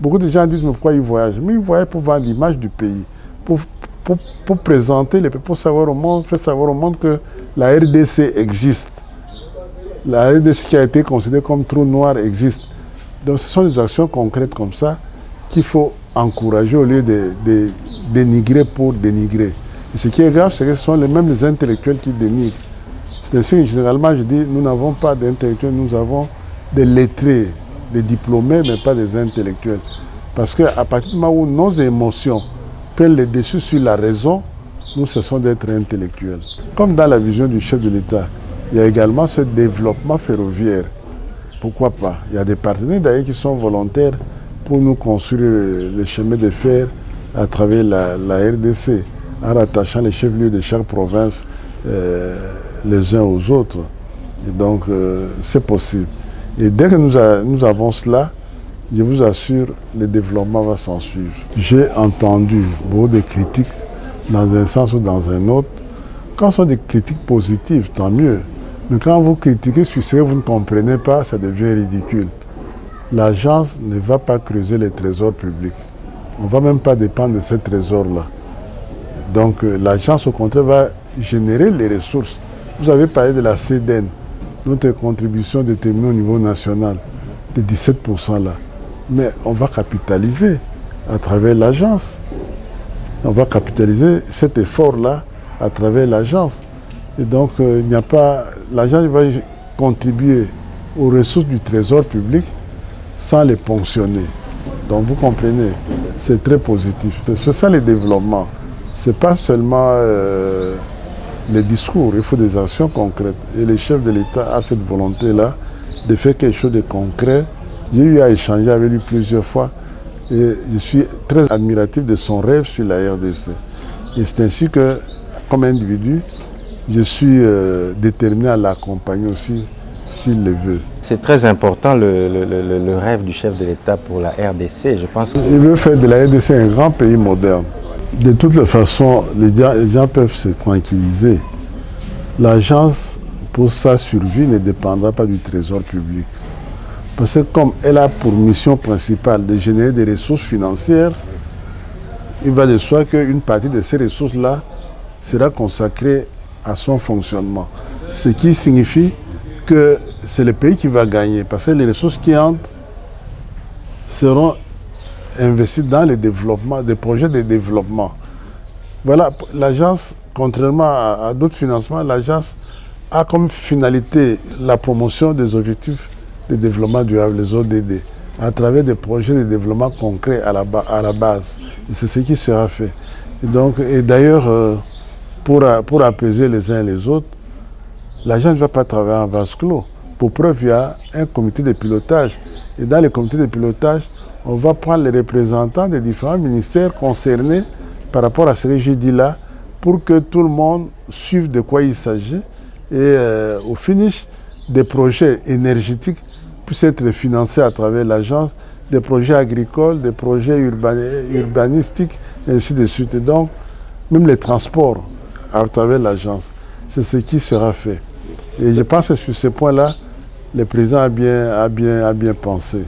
Beaucoup de gens disent mais pourquoi ils voyagent? Mais ils voyagent pour voir l'image du pays, pour présenter les pays, pour savoir au monde, faire savoir au monde que la RDC existe. La RDC qui a été considérée comme trou noir existe. Donc ce sont des actions concrètes comme ça qu'il faut encourager au lieu de dénigrer pour dénigrer. Et ce qui est grave, c'est que ce sont même les intellectuels qui dénigrent. C'est ainsi que généralement je dis, nous n'avons pas d'intellectuels, nous avons des lettrés, des diplômés, mais pas des intellectuels. Parce qu'à partir du moment où nos émotions prennent le dessus sur la raison, nous cessons d'être intellectuels. Comme dans la vision du chef de l'État, il y a également ce développement ferroviaire. Pourquoi pas? Il y a des partenaires d'ailleurs qui sont volontaires pour nous construire les chemins de fer à travers la RDC, en rattachant les chefs-lieux de chaque province les uns aux autres. Et donc, c'est possible. Et dès que nous avons cela, je vous assure, le développement va s'en suivre. J'ai entendu beaucoup de critiques dans un sens ou dans un autre. Quand ce sont des critiques positives, tant mieux. Mais quand vous critiquez sur ce que vous ne comprenez pas, ça devient ridicule. L'agence ne va pas creuser les trésors publics. On ne va même pas dépendre de ces trésors-là. Donc l'agence, au contraire, va générer les ressources. Vous avez parlé de la CEDEN, notre contribution déterminée au niveau national, de 17% là. Mais on va capitaliser à travers l'agence. On va capitaliser cet effort-là à travers l'agence. Et donc, il n'y a pas... L'agence va contribuer aux ressources du trésor public sans les ponctionner. Donc, vous comprenez, c'est très positif. C'est ça le développement. Ce n'est pas seulement les discours, il faut des actions concrètes. Et le chef de l'État a cette volonté-là de faire quelque chose de concret. J'ai eu à échanger avec lui plusieurs fois et je suis très admiratif de son rêve sur la RDC. Et c'est ainsi que, comme individu, je suis déterminé à l'accompagner aussi s'il le veut. C'est très important le rêve du chef de l'État pour la RDC, je pense. Il veut faire de la RDC un grand pays moderne. De toutes les façons, les gens peuvent se tranquilliser. L'agence, pour sa survie, ne dépendra pas du trésor public. Parce que comme elle a pour mission principale de générer des ressources financières, il va de soi qu'une partie de ces ressources-là sera consacrée à son fonctionnement. Ce qui signifie que c'est le pays qui va gagner, parce que les ressources qui entrent seront investies dans le développement, des projets de développement. Voilà, l'agence, contrairement à d'autres financements, l'agence a comme finalité la promotion des objectifs de développement durable, les ODD, à travers des projets de développement concrets à la base. Et c'est ce qui sera fait. Et d'ailleurs, pour apaiser les uns et les autres, l'agence ne va pas travailler en vase clos. Pour preuve, il y a un comité de pilotage. Et dans le comité de pilotage, on va prendre les représentants des différents ministères concernés par rapport à ce que j'ai dit là, pour que tout le monde suive de quoi il s'agit. Et au finish, des projets énergétiques puissent être financés à travers l'agence, des projets agricoles, des projets urbanistiques, et ainsi de suite. Et donc, même les transports à travers l'agence, c'est ce qui sera fait. Et je pense que sur ce point-là, le président a bien pensé.